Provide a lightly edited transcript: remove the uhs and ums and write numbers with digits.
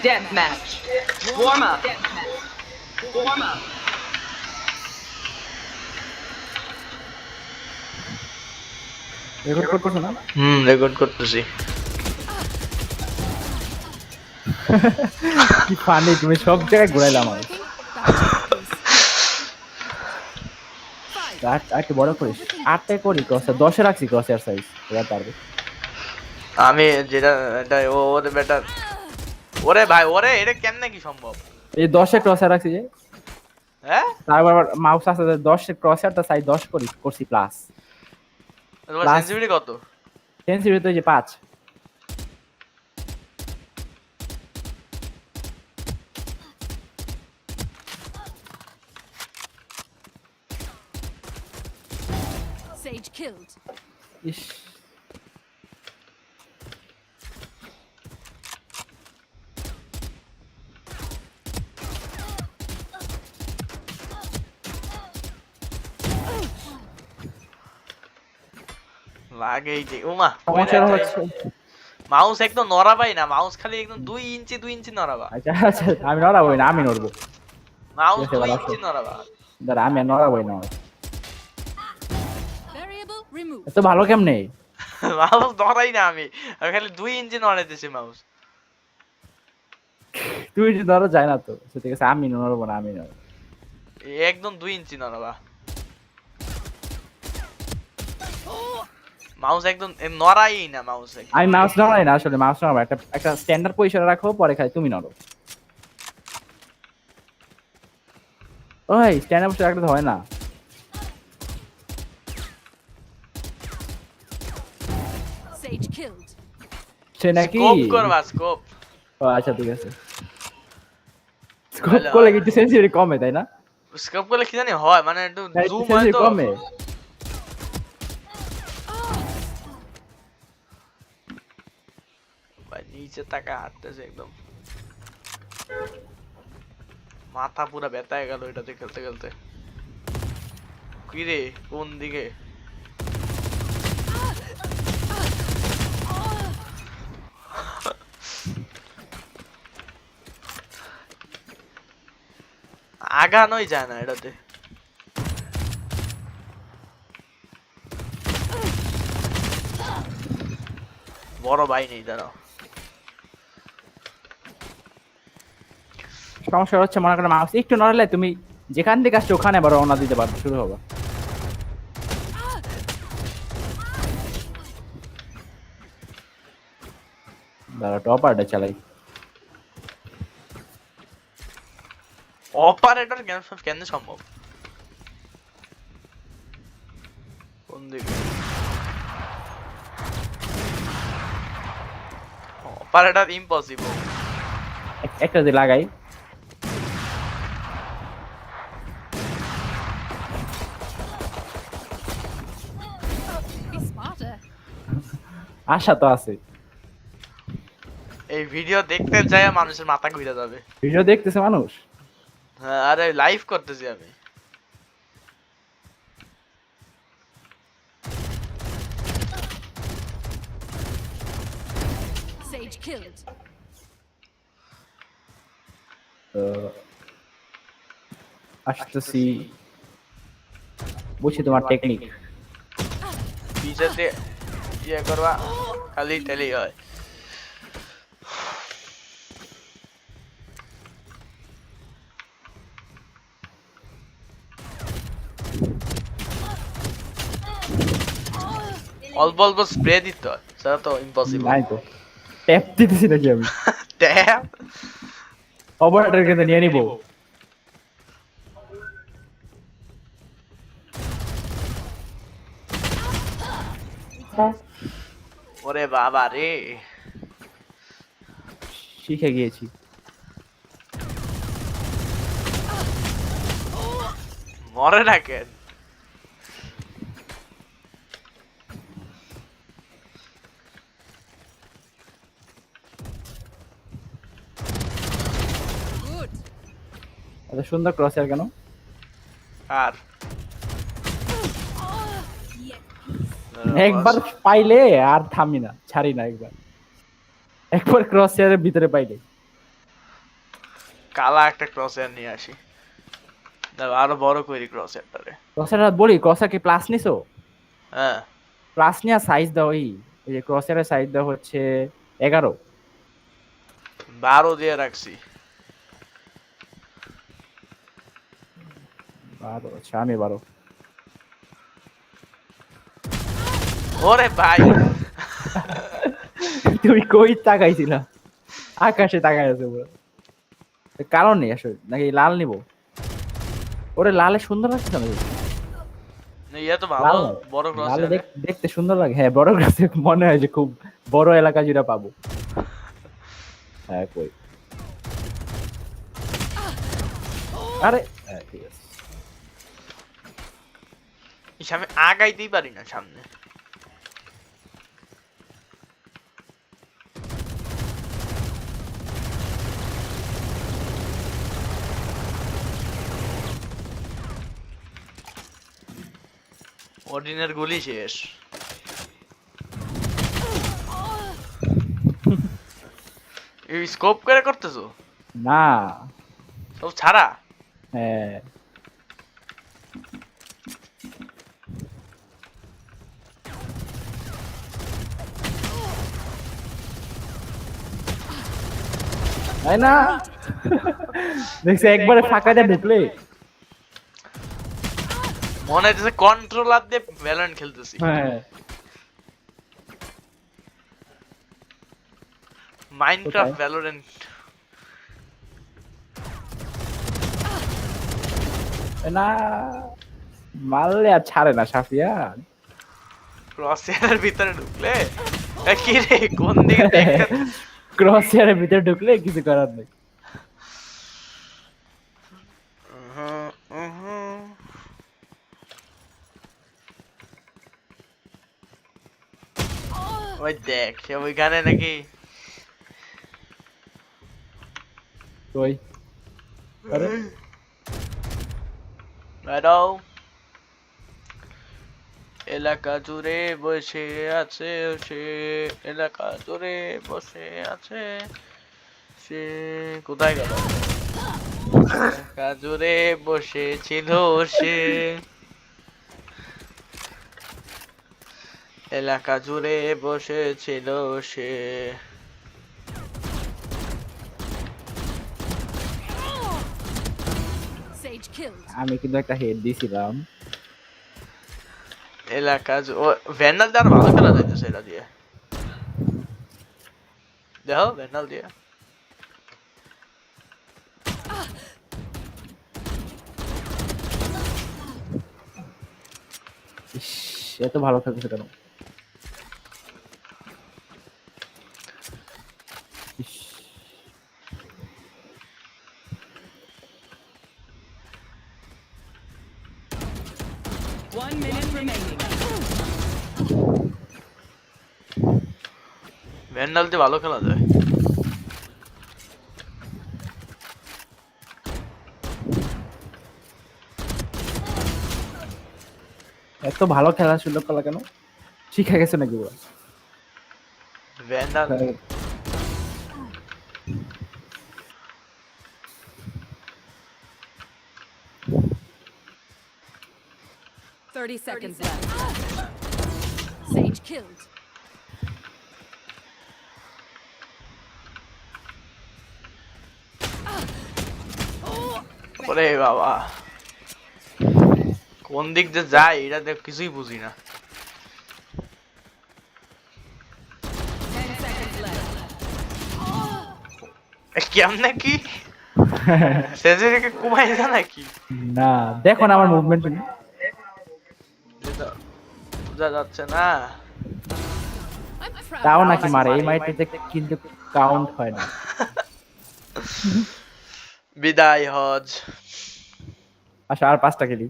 deathmatch. Warm up. Warm up. Record করতেছ না? Record করতেছি। কি ফানি, তুমি সব জায়গায় ঘুরাইলাম আমার। একটু বড় করিস, 8 করি ক্রসে 10 রাখছি ক্রসের সাইজ, এবার পারবে। আমি যেটা এটা ওরে বেটার, ওরে ভাই ওরে এটা কেমনে কি সম্ভব? এই 10 ক্রসে রাখছি যে, হ্যাঁ তারপর মাউস আছে 10 ক্রসেরটা সাইজ 10 করছি প্লাস। তোমার Plus সেনসিটিভিটি কত? সেন্সিটিভিটি তো যে 5। Sage killed. ইস, লাগেই যে ওমা সমস্যা হচ্ছে। মাউস একদম নড়াবাই না, মাউস খালি একদম 2 ইঞ্চি 2 ইঞ্চি নড়াবা। আচ্ছা আচ্ছা, আমি নড়াবই না, আমি নড়বো। মাউস ঠিক আছে, 2 এবার ইঞ্চি আসো। নড়াবা। দাঁড়া, আমি আর নড়াবই না। Variable removed. এত ভালো কেমনে? মাউস নড়াই না আমি, আমি খালি 2 ইঞ্চি নড়াইতেছি মাউস। তুই যে ধরো যায় না তো, ঠিক আছে আমি নড়বো না, আমি নড়বো। একদম 2 ইঞ্চি নড়াবা। মাউস একদম নড়াই না মাউস একদম। আমি মাউস নড়াই না, আসলে মাউস নড়াবো একটা একটা স্ট্যান্ডার্ড পজিশনে রাখো, পরে খালি তুমি নড়ো। ওই স্ট্যান্ডার্ড পজিশনে রাখলে তো হয় না। Sage killed. সে নাকি স্কোপ করবা স্কোপ। ও আচ্ছা ঠিক আছে, স্কোপ করলে একটু সেন্সিটিভিটি কমে, তাই না? স্কোপ করলে কি জানি হয়, মানে একটু জুম হয় তো। কমে। ভাই নিচে তাকা হাঁটতেছে একদম, মাথা পুরো ব্যথা হয়ে গেল এটাতে খেলতে খেলতে। কি রে কোন দিকে? আগানোই যায় না এটাতে। বড় ভাই নেই দাঁড়াও। সমস্যা হচ্ছে মনে করো মাউস একটু নড়লে তুমি যেখান থেকে আসছো ওখানে আবার রওনা দিতে পারবে, শুরু হবে। দাঁড়া টপারটা চালাই। অপারেটর কেন কেন সম্ভব? কোন দিকে? Operator impossible. একটা দিয়ে লাগাই। Be smarter. আশা তো আছে। এই ভিডিও দেখতে যায় মানুষের মাথা ঘুরে যাবে। ভিডিও দেখতেছে মানুষ। হ্যাঁ আরে লাইভ করতেছি আমি। Sage killed. আসতেছি, বুঝছি তোমার টেকনিক। পিছাতে ইয়ে করবা খালি টেলি হয়। অল্প অল্প স্প্রে দিতে হয়, সেটা তো ইম্পসিবল। নাই তো, ট্যাপ দিতেছি নাকি আমি? ট্যাপ অপারেটর কিন্তু নিয়ে নিবো। ওরে বাবা রে, শিখে গিয়েছি। মরে না কেন? Good. এত সুন্দর ক্রসার কেন? আর একবার পাইলে আর থামি না, ছাড়ি না। একবার একবার ক্রসারের ভিতরে পাইলে কালা একটা ক্রসের নিয়ে আসি, দাঁড়াও, আরো বড় করি ক্রসেরটারে। ক্রসারটা বলি, ক্রসার কি প্লাস নিছো? হ্যাঁ, প্লাস নিয়ে সাইজ দাও, এই যে ক্রসারের সাইজ দাও হচ্ছে 11। 12 দিয়ে রাখছি। 12, আচ্ছা আমি 12। ওরে ভাই, তুমি কই তাকাইছিলা? আকাশে তাকাই আছে পুরো। কারণ নেই আসলে, নাকি লাল নিব? ওরে লালে সুন্দর লাগছে না? ইয়ে তো ভালো, লাল বড় লালে ক্রসের। দেখতে সুন্দর লাগে, হ্যাঁ বড় গাছে মনে হয় যে খুব বড় এলাকা জুড়ে পাবো। হ্যাঁ কই, আরে হ্যাঁ ঠিক আছে। আমি আগাইতেই পারি না সামনে। অর্ডিনের গুলি শেষ। এই স্কোপ করে করতেছো? না, সব ছাড়া? হ্যাঁ তাই না? দেখছি একবারে ফাঁকা দিয়ে ঢুকলে। মনে হচ্ছে কন্ট্রোলার দিয়ে ভ্যালরেন্ট খেলতেছি। হ্যাঁ মাইনক্রাফট কোথায়? ভ্যালরেন্ট। না মারলে আর ছাড়ে না সাফিয়া। ক্রসের ভিতরে ঢুকলে কি রে, কোন দিকে দেখতে? ক্রস এর ভিতরে ঢুকলে কিছু করার নেই। ওই দেখ, সে ওইখানে নাকি। ওই আরে দাঁড়াও, এলাকা জুড়ে বসে আছে সে, এলাকা জুড়ে বসে আছে সে, কোথায় গেল? এলাকা জুড়ে বসেছিল সে, এলাকা জুড়ে বসেছিল সে। Sage killed. আমি কিন্তু একটা হেড দিছিলাম। এলাকা ভ্যান্ডাল দিয়ে আর ভালো খেলা যাইতেছে এটা দিয়ে। দেখো ভ্যান্ডাল দিয়ে ইস, এত ভালো খেলতেছে কেন? ইস, One minute remaining. ভ্যান্ডাল দিয়ে ভালো খেলা যায়। এত ভালো খেলা সুযোগ পেলা কেন? শিখে গেছে নাকি ওরা? ভ্যান্ডাল হ্যাঁ, 30 seconds left. Sage killed. ওরে বাবা, কোন দিক দিয়ে যায় এটা দেখ, কিছুই বুঝি না। 10 seconds left. কেমনে কি সেজেকে কুমাই যা নাকি? না দেখো না আমার মুভমেন্ট। বোঝা যাচ্ছে না। I'm proud. তাও নাকি মারে, এই মাইটে কিন্তু কাউন্ট হয় না। বিদায় হজ। আচ্ছা আর 5টা খেলি।